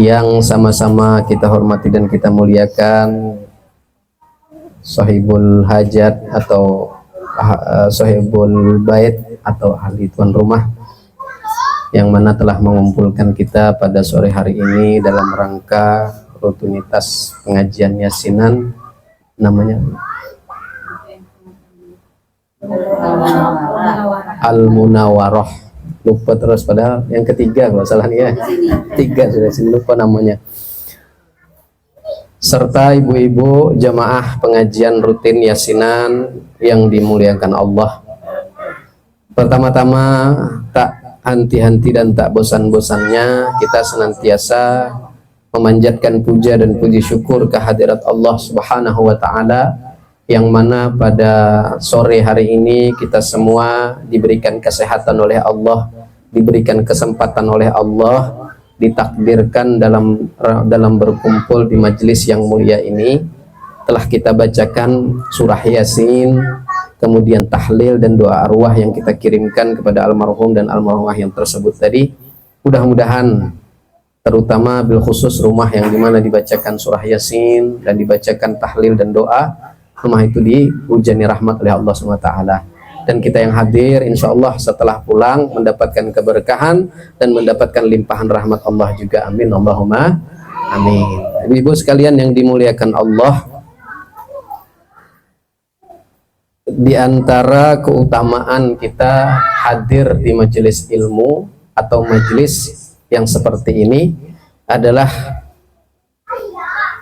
yang sama-sama kita hormati dan kita muliakan, sahibul hajat atau sahibul bait atau ahli tuan rumah, yang mana telah mengumpulkan kita pada sore hari ini dalam rangka rutinitas pengajian yasinan, namanya Al-Munawarah. Lupa terus, padahal yang ketiga kalau salah nih ya, tiga sudah sini lupa namanya. Serta ibu-ibu jamaah pengajian rutin yasinan yang dimuliakan Allah. Pertama-tama, tak henti-henti dan tak bosan-bosannya kita senantiasa memanjatkan puja dan puji syukur kehadirat Allah Subhanahu wa Ta'ala, yang mana pada sore hari ini kita semua diberikan kesehatan oleh Allah, diberikan kesempatan oleh Allah, ditakdirkan dalam berkumpul di majelis yang mulia ini. Telah kita bacakan surah Yasin, kemudian tahlil dan doa arwah yang kita kirimkan kepada almarhum dan almarhumah yang tersebut tadi. Mudah-mudahan terutama bil khusus rumah yang dimana dibacakan surah Yasin dan dibacakan tahlil dan doa, rumah itu dihujani rahmat oleh Allah SWT. Dan kita yang hadir insya Allah setelah pulang mendapatkan keberkahan dan mendapatkan limpahan rahmat Allah juga, amin Allahumma amin. Ibu-ibu sekalian yang dimuliakan Allah, di antara keutamaan kita hadir di majelis ilmu atau majelis yang seperti ini adalah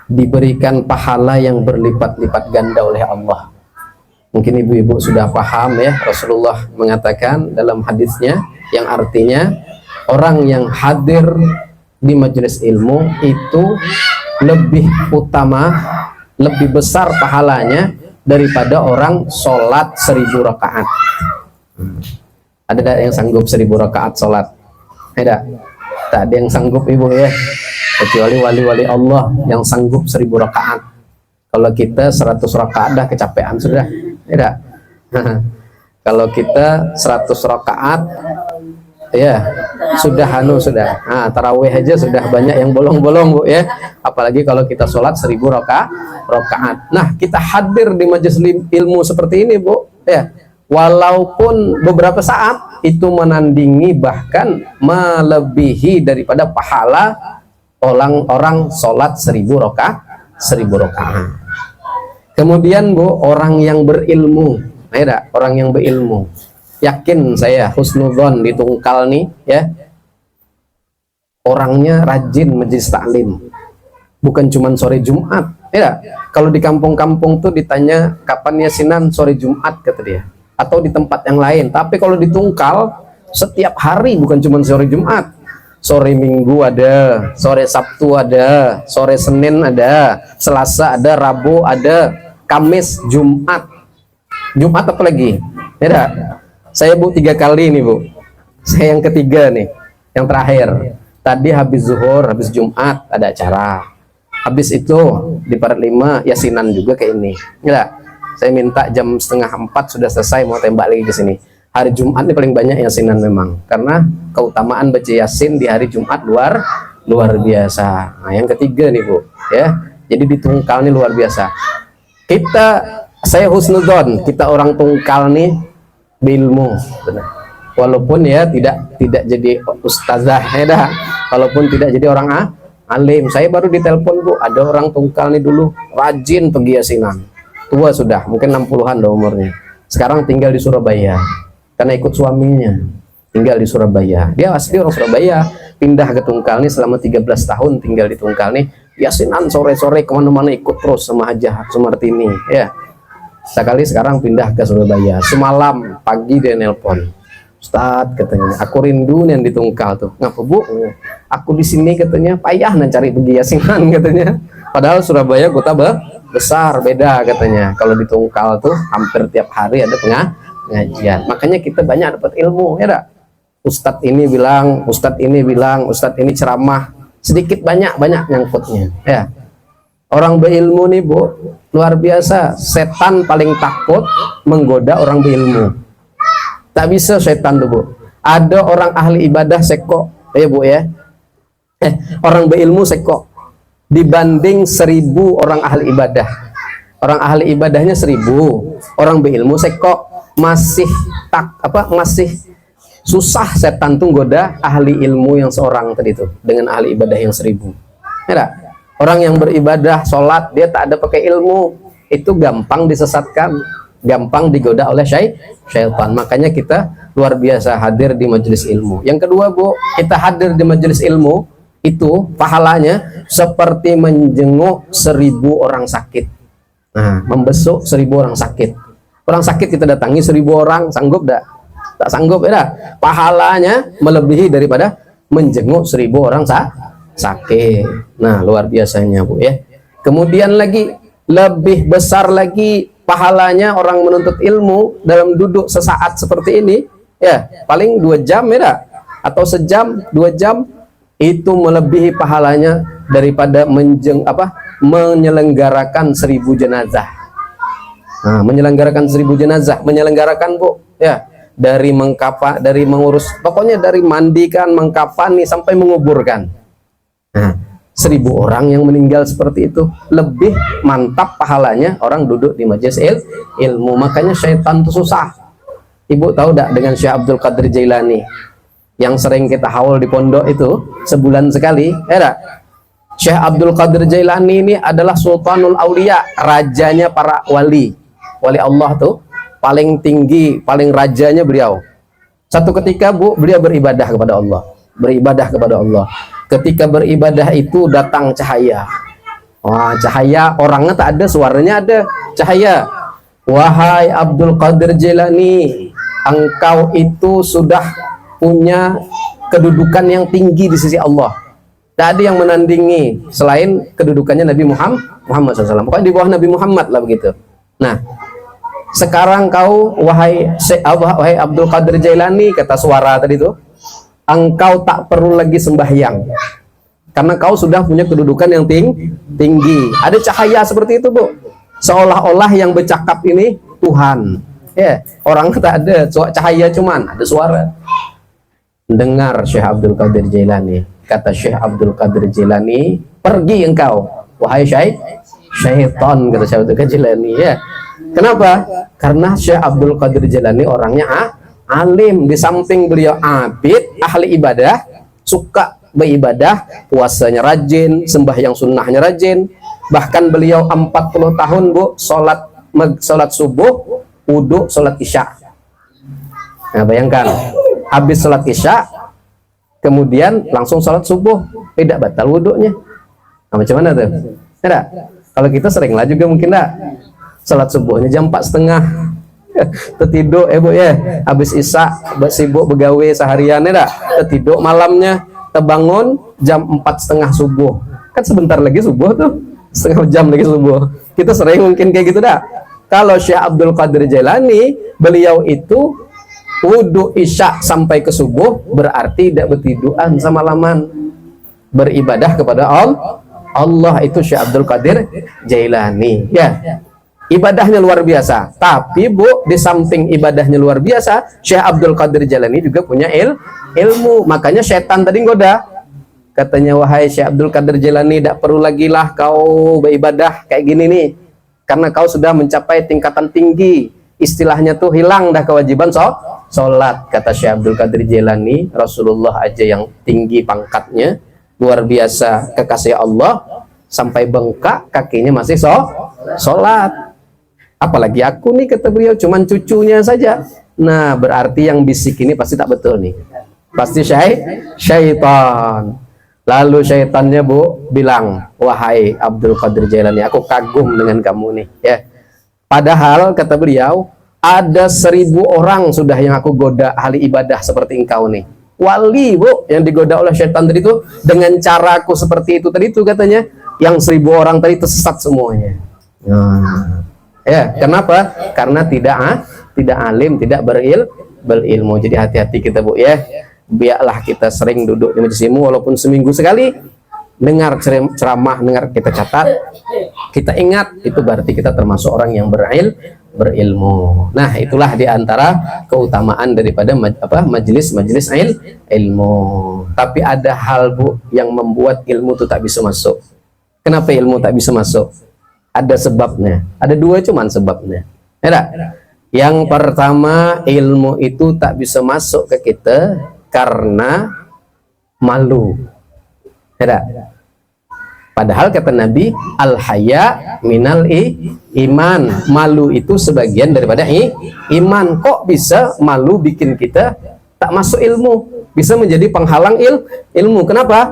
diberikan pahala yang berlipat-lipat ganda oleh Allah. Mungkin ibu-ibu sudah paham ya, Rasulullah mengatakan dalam hadisnya yang artinya orang yang hadir di majelis ilmu itu lebih utama, lebih besar pahalanya daripada orang sholat 1000 rakaat. Ada yang sanggup 1000 rakaat sholat? Ada? Tak ada yang sanggup ibu ya, kecuali wali-wali Allah yang sanggup 1000 rakaat. Kalau kita 100 rakaat dah kecapean sudah, tidak? Kalau kita 100 rakaat ya sudah sudah. Nah, tarawih aja sudah banyak yang bolong-bolong bu ya. Apalagi kalau kita sholat 1000 rakaat. Nah, kita hadir di majelis ilmu seperti ini bu ya, walaupun beberapa saat itu menandingi bahkan melebihi daripada pahala orang sholat 1000 rakaat. Kemudian bu, orang yang berilmu, orang yang berilmu, yakin saya husnudzon di Tungkal nih ya, orangnya rajin majelis taklim, bukan cuma sore Jumat ya. Kalau di kampung-kampung tuh ditanya kapan yasinan, sore Jumat kata dia, atau di tempat yang lain. Tapi kalau di Tungkal setiap hari, bukan cuma sore Jumat, sore Minggu ada, sore Sabtu ada, sore Senin ada, Selasa ada, Rabu ada, Kamis, Jumat apa lagi? Ya, saya bu 3 kali nih bu, saya yang ketiga nih, yang terakhir. Tadi habis zuhur, habis Jumat ada acara, habis itu di Parat 5 yasinan juga kayak ini. Ya, saya minta jam 3:30 sudah selesai, mau tembak lagi ke sini. Hari Jumat ini paling banyak yasinan memang, karena keutamaan baca yasin di hari Jumat luar biasa. Nah, yang ketiga nih bu ya, jadi di Tungkal ini luar biasa. Saya husnudzon, kita orang Tungkal nih berilmu, walaupun ya tidak jadi ustazah ya dah, walaupun tidak jadi orang alim. Saya baru ditelepon bu, ada orang Tungkal nih dulu rajin pergi yasinan, tua sudah, mungkin 60-an dah umurnya, sekarang tinggal di Surabaya karena ikut suaminya, tinggal di Surabaya. Dia asli orang Surabaya, pindah ke Tungkal nih selama 13 tahun tinggal di Tungkal nih, yasinan sore-sore kemana-mana ikut terus sama Hajah Sumartini ya. Sekali sekarang pindah ke Surabaya, semalam pagi dia nelpon, Ustadz katanya, aku rindu yang di Tungkal tuh. Ngapa bu? Aku di sini katanya payah cari pergi yasinan katanya. Padahal Surabaya kota besar, beda katanya. Kalau di Tungkal tuh hampir tiap hari ada pengajian. Makanya kita banyak dapat ilmu ya dak? Ustadz ini bilang, Ustadz ini bilang, Ustadz ini ceramah, sedikit banyak nyangkutnya ya. Orang berilmu nih bu, luar biasa. Setan paling takut menggoda orang berilmu. Tak bisa setan tuh bu. Ada orang ahli ibadah seko ya bu ya, orang berilmu seko dibanding 1000 orang ahli ibadah. Orang ahli ibadahnya 1000, orang berilmu seko masih masih susah setan tuh goda ahli ilmu yang seorang tadi itu dengan ahli ibadah yang 1000. Ya, orang yang beribadah sholat dia tak ada pakai ilmu itu gampang disesatkan, gampang digoda oleh syaitan. Makanya kita luar biasa hadir di majelis ilmu. Yang kedua Bu, kita hadir di majelis ilmu itu pahalanya seperti menjenguk 1000 orang sakit. Nah, membesuk 1000 orang sakit. Orang sakit kita datangi 1000 orang, sanggup dah? Tak sanggup ya. Pahalanya melebihi daripada menjenguk 1000 orang sakit. Nah, luar biasanya Bu ya. Kemudian lagi lebih besar lagi pahalanya orang menuntut ilmu dalam duduk sesaat seperti ini ya, paling 2 jam ya, atau sejam 2 jam itu melebihi pahalanya daripada menyelenggarakan 1000 jenazah. Nah, menyelenggarakan 1000 jenazah, menyelenggarakan Bu ya, dari dari mengurus, pokoknya dari mandikan, mengkafani sampai menguburkan. Nah, 1000 orang yang meninggal seperti itu lebih mantap pahalanya orang duduk di majelis ilmu. Makanya syaitan itu susah. Ibu tahu tidak dengan Syekh Abdul Qadir Jailani yang sering kita haul di pondok itu sebulan sekali? Syekh Abdul Qadir Jailani ini adalah Sultanul Aulia, rajanya para wali Allah tuh, paling tinggi, paling rajanya beliau. Satu ketika Bu, beliau beribadah kepada Allah. Ketika beribadah itu datang cahaya. Wah, cahaya, orangnya tak ada, suaranya ada. Cahaya. Wahai Abdul Qadir Jailani, engkau itu sudah punya kedudukan yang tinggi di sisi Allah. Tak ada yang menandingi selain kedudukannya Nabi Muhammad SAW. Pokoknya di bawah Nabi Muhammad lah begitu. Nah, sekarang kau wahai Abdul Qadir Jailani, kata suara tadi itu, engkau tak perlu lagi sembahyang karena kau sudah punya kedudukan yang tinggi. Ada cahaya seperti itu Bu, seolah-olah yang bercakap ini Tuhan ya. Orang tak ada cahaya, cuman ada suara. Dengar Syekh Abdul Qadir Jailani, kata Syekh Abdul Qadir Jailani, pergi engkau wahai syaitan, kata Syekh Abdul Qadir Jailani ya. Kenapa? Karena Syekh Abdul Qadir Jailani orangnya alim, di samping beliau abid, ahli ibadah, suka beribadah, puasanya rajin, sembahyang sunnahnya rajin. Bahkan beliau 40 tahun Bu, sholat subuh, wudhu, sholat isya. Nah, bayangkan, habis sholat isya, kemudian langsung sholat subuh, tidak batal wudhunya. Nah, macam mana tuh? Tidak? Kalau kita sering lah juga mungkin enggak. Sholat subuhnya jam 4:30. Tertidur Bu ya, habis isya sibuk begawe seharian ya, tertidur malamnya, terbangun jam 4:30 subuh. Kan sebentar lagi subuh tuh, setengah jam lagi subuh. Kita sering mungkin kayak gitu dah. Kalau Syekh Abdul Qadir Jailani, beliau itu wudhu isya sampai ke subuh, berarti tidak bertiduran semalaman, beribadah kepada Allah. Itu Syekh Abdul Qadir Jailani ya. Ibadahnya luar biasa. Tapi Bu, di samping ibadahnya luar biasa, Syekh Abdul Qadir Jailani juga punya ilmu. Makanya setan tadi goda. Katanya, wahai Syekh Abdul Qadir Jailani, tidak perlu lagi lah kau beribadah kayak gini nih, karena kau sudah mencapai tingkatan tinggi. Istilahnya tuh hilang dah kewajiban sholat. Kata Syekh Abdul Qadir Jailani, Rasulullah aja yang tinggi pangkatnya, luar biasa kekasih Allah, sampai bengkak kakinya masih sholat. Apalagi aku nih, kata beliau, cuman cucunya saja. Nah, berarti yang bisik ini pasti tak betul nih, pasti syaitan. Lalu syaitannya Bu bilang, wahai Abdul Qadir Jailani, aku kagum dengan kamu nih ya. Padahal kata beliau, ada 1000 orang sudah yang aku goda ahli ibadah seperti engkau nih. Wali Bu yang digoda oleh syaitan tadi itu dengan caraku seperti itu tadi itu, katanya. Yang 1000 orang tadi tersesat semuanya. Nah, ya, kenapa? Karena tidak alim, tidak berilmu. Jadi hati-hati kita Bu ya. Biarlah kita sering duduk di majelis ilmu, walaupun seminggu sekali, dengar ceramah, dengar, kita catat, kita ingat, itu berarti kita termasuk orang yang berilmu. Nah, itulah diantara keutamaan daripada majelis-majelis ilmu. Tapi ada hal, Bu, yang membuat ilmu itu tak bisa masuk. Kenapa ilmu tak bisa masuk? Ada sebabnya. Ada dua cuman sebabnya. Ya, yang pertama, ilmu itu tak bisa masuk ke kita karena malu. Ya, padahal kata Nabi, al-haya minal iman. Malu itu sebagian daripada iman. Kok bisa malu bikin kita tak masuk ilmu? Bisa menjadi penghalang ilmu. Kenapa?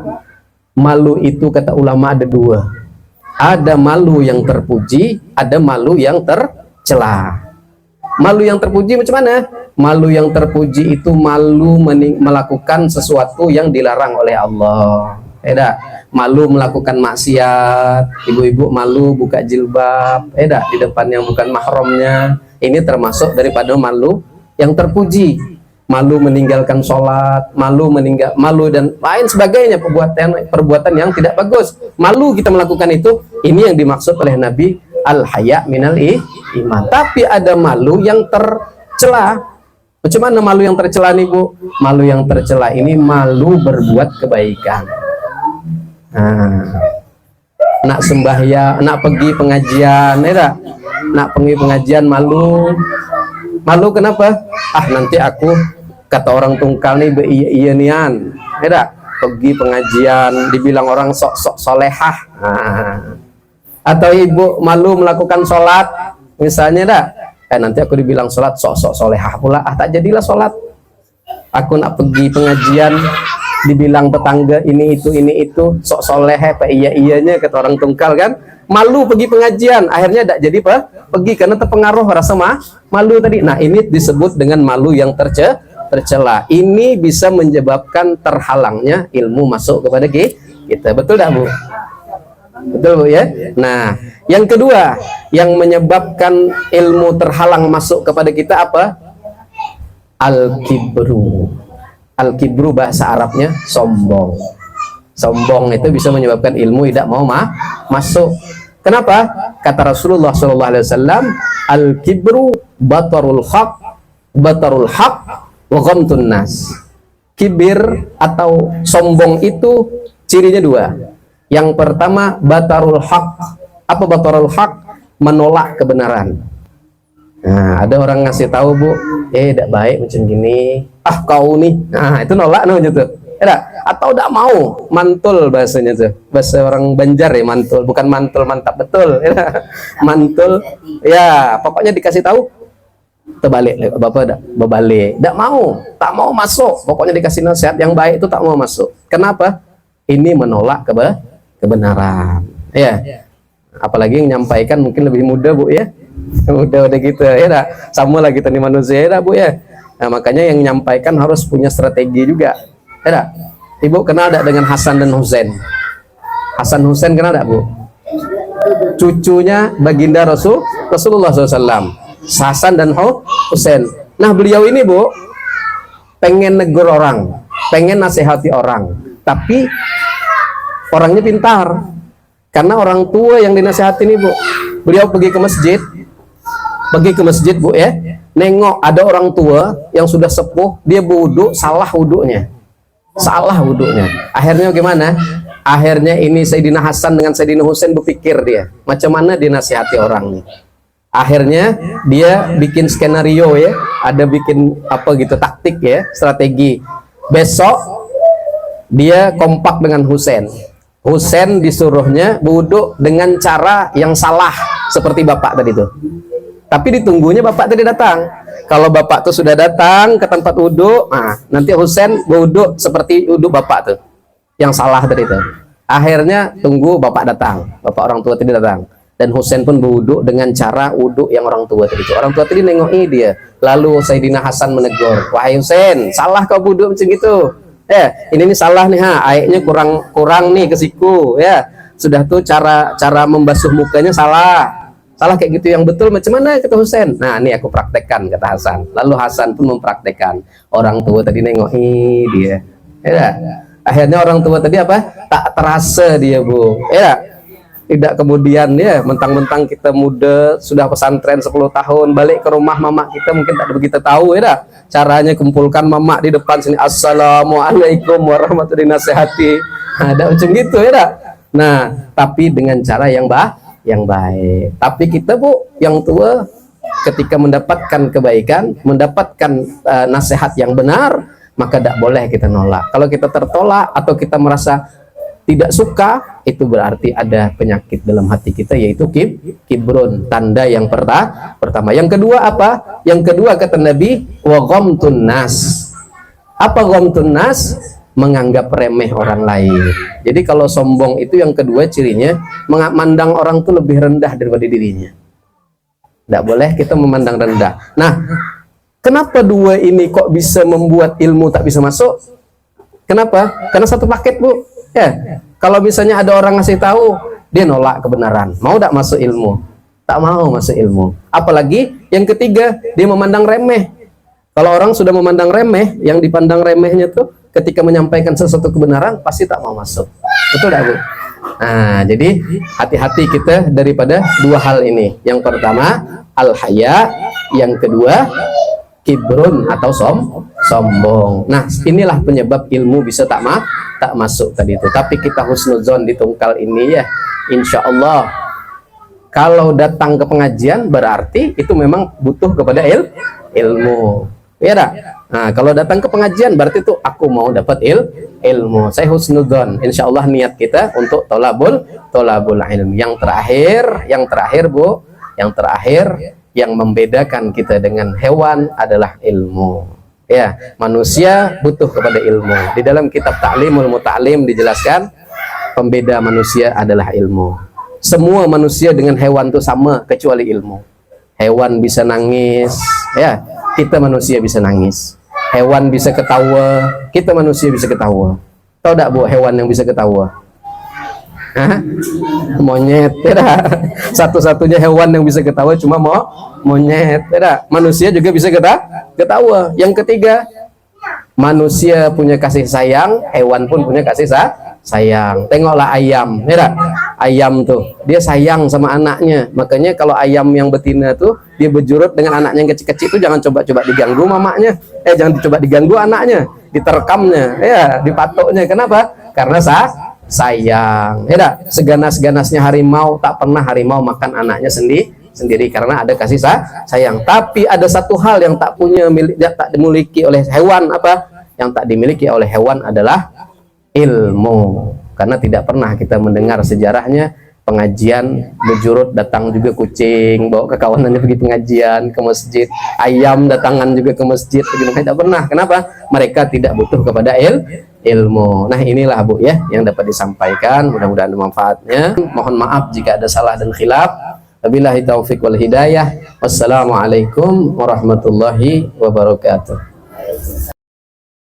Malu itu kata ulama ada dua. Ada malu yang terpuji, ada malu yang tercela. Malu yang terpuji macam mana? Malu yang terpuji itu malu melakukan sesuatu yang dilarang oleh Allah. Malu melakukan maksiat, ibu-ibu malu buka jilbab, di depan yang bukan mahramnya. Ini termasuk daripada malu yang terpuji. Malu meninggalkan sholat, malu dan lain sebagainya, perbuatan yang tidak bagus. Malu kita melakukan itu. Ini yang dimaksud oleh Nabi al-haya minal iman. Tapi ada malu yang tercela. Macam mana malu yang tercela nih, Bu? Malu yang tercela ini malu berbuat kebaikan. Nak sembahyang, nak pergi pengajian, nak pergi pengajian malu kenapa? Nanti aku kata orang tungkal nih iya nian, pergi pengajian dibilang orang sok solehah. Atau ibu malu melakukan sholat misalnya, nanti aku dibilang sholat sok solehah pula, tak jadilah sholat. Aku nak pergi pengajian dibilang tetangga ini itu sok soleh, iya-iyanya kata orang tungkal kan. Malu pergi pengajian, akhirnya tidak jadi pergi karena terpengaruh rasa malu tadi. Nah, ini disebut dengan malu yang tercela. Ini bisa menyebabkan terhalangnya ilmu masuk kepada kita. Betul dah, Bu? Betul, Bu, ya? Nah, yang kedua yang menyebabkan ilmu terhalang masuk kepada kita apa? Al-kibru. Al-kibru bahasa Arabnya sombong. Sombong itu bisa menyebabkan ilmu tidak mau masuk. Kenapa? Kata Rasulullah SAW, al-kibru batarul haq wa ghamtun nas. Kibir atau sombong itu cirinya dua. Yang pertama batarul haq. Apa batarul haq? Menolak kebenaran. Nah, ada orang ngasih tahu, Bu, tidak baik macam gini. Kau nih. Nah, itu nolak gitu. Atau tidak mau, mantul bahasanya tuh. Bahasa orang Banjar ya, mantul, bukan mantul mantap betul. Mantul. Ya, pokoknya dikasih tahu terbalik, Bapak berbalik. Tak mau masuk. Pokoknya dikasih nasihat yang baik itu tak mau masuk. Kenapa? Ini menolak kebenaran. Ya. Apalagi yang menyampaikan mungkin lebih muda, Bu, ya. Udah gitu ya, sama lah kita nih manusia ya, Bu, ya. Nah, makanya yang menyampaikan harus punya strategi juga. Ibu kenal tak dengan Hasan dan Husain? Hasan Husain kenal tak, Bu? Cucunya baginda Rasulullah SAW. Hasan dan Husain. Nah, beliau ini, Bu, pengen negur orang, pengen nasihati orang, tapi orangnya pintar. Karena orang tua yang dinasihati ini, Bu. Beliau pergi ke masjid, Bu, ya. Nengok ada orang tua yang sudah sepuh, dia berwudu, salah wuduknya. Akhirnya gimana? Akhirnya ini Sayyidina Hasan dengan Sayyidina Husain berpikir dia, macam mana dinasihati orang nih. Akhirnya dia bikin skenario, ya. Ada bikin apa gitu, taktik, ya, strategi. Besok dia kompak dengan Husain. Husain disuruhnya berwudu dengan cara yang salah seperti bapak tadi tuh. Tapi ditunggunya bapak tadi datang. Kalau bapak tuh sudah datang ke tempat wudhu, nanti Husain berwudhu seperti wudhu bapak tuh, yang salah tadi tuh. Akhirnya tunggu bapak datang, bapak orang tua tadi datang, dan Husain pun berwudhu dengan cara wudhu yang orang tua tadi tuh. Orang tua tadi nengoki dia, lalu Sayyidina Hasan menegur, wahai Husain, salah kau wudhu macam gitu. Ini salah nih, airnya kurang nih ke siku, ya. Sudah tuh cara membasuh mukanya salah kayak gitu, yang betul macam mana kata Husain. Nah, ini aku praktekkan kata Hasan. Lalu Hasan pun mempraktekkan. Orang tua tadi nengoki dia, ya. Akhirnya orang tua tadi apa? Tak terasa dia, Bu, ya. Tidak kemudian ya mentang-mentang kita muda sudah pesantren 10 tahun balik ke rumah mama kita mungkin tak begitu tahu ya dah caranya kumpulkan mama di depan sini, assalamualaikum warahmatullahi nasihati, ada macam gitu ya dah. Nah tapi dengan cara yang baik. Tapi kita bu yang tua ketika mendapatkan kebaikan, mendapatkan nasihat yang benar, maka tidak boleh kita nolak. Kalau kita tertolak atau kita merasa tidak suka, itu berarti ada penyakit dalam hati kita, yaitu kibrun, tanda yang pertama. Yang kedua apa? Yang kedua kata Nabi, wa ghamtun nas. Apa ghamtun nas? Menganggap remeh orang lain. Jadi kalau sombong itu yang kedua cirinya, memandang orang itu lebih rendah daripada dirinya. Tidak boleh kita memandang rendah. Nah, kenapa dua ini kok bisa membuat ilmu tak bisa masuk? Kenapa? Karena satu paket bu. Ya, kalau misalnya ada orang ngasih tahu, dia nolak kebenaran, mau tak masuk ilmu, tak mau masuk ilmu. Apalagi yang ketiga, dia memandang remeh. Kalau orang sudah memandang remeh, yang dipandang remehnya tuh ketika menyampaikan sesuatu kebenaran pasti tak mau masuk. Betul tak bu? Nah, jadi hati-hati kita daripada dua hal ini. Yang pertama al-haya, yang kedua kibrun atau sombong. Nah, inilah penyebab ilmu bisa tak masuk tadi itu. Tapi kita husnuzon di tungkal ini ya, insya Allah kalau datang ke pengajian berarti itu memang butuh kepada ilmu. Ya dah. Nah, kalau datang ke pengajian berarti itu aku mau dapat ilmu. Saya husnuzon. Insya Allah niat kita untuk tolabul ilmu. Yang terakhir bu, yang membedakan kita dengan hewan adalah ilmu. Ya, manusia butuh kepada ilmu. Di dalam kitab Ta'limul Muta'allim dijelaskan pembeda manusia adalah ilmu. Semua manusia dengan hewan itu sama kecuali ilmu. Hewan bisa nangis, ya, kita manusia bisa nangis. Hewan bisa ketawa, kita manusia bisa ketawa. Tahu tak bu hewan yang bisa ketawa? Hah? Monyet, tidak. Satu-satunya hewan yang bisa ketawa cuma monyet, tidak. Manusia juga bisa ketawa. Yang ketiga, manusia punya kasih sayang, hewan pun punya kasih sayang. Tengoklah ayam, tidak. Ayam tuh, dia sayang sama anaknya. Makanya kalau ayam yang betina tuh, dia berjurut dengan anaknya yang kecil-kecil itu jangan coba-coba diganggu mamanya. Jangan dicoba diganggu anaknya, diterkamnya, ya, dipatoknya. Kenapa? Karena sayang, ya, seganas-ganasnya harimau tak pernah harimau makan anaknya sendiri karena ada kasih sayang. Tapi ada satu hal yang tak dimiliki oleh hewan, apa? Yang tak dimiliki oleh hewan adalah ilmu. Karena tidak pernah kita mendengar sejarahnya pengajian berjurut datang juga kucing bawa ke kawanannya pergi pengajian ke masjid, ayam datangan juga ke masjid, tidak pernah. Kenapa? Mereka tidak butuh kepada ilmu. Nah inilah bu ya yang dapat disampaikan, mudah-mudahan bermanfaatnya. Mohon maaf jika ada salah dan khilaf. Wabillahi taufiq wal hidayah. Wassalamualaikum warahmatullahi wabarakatuh.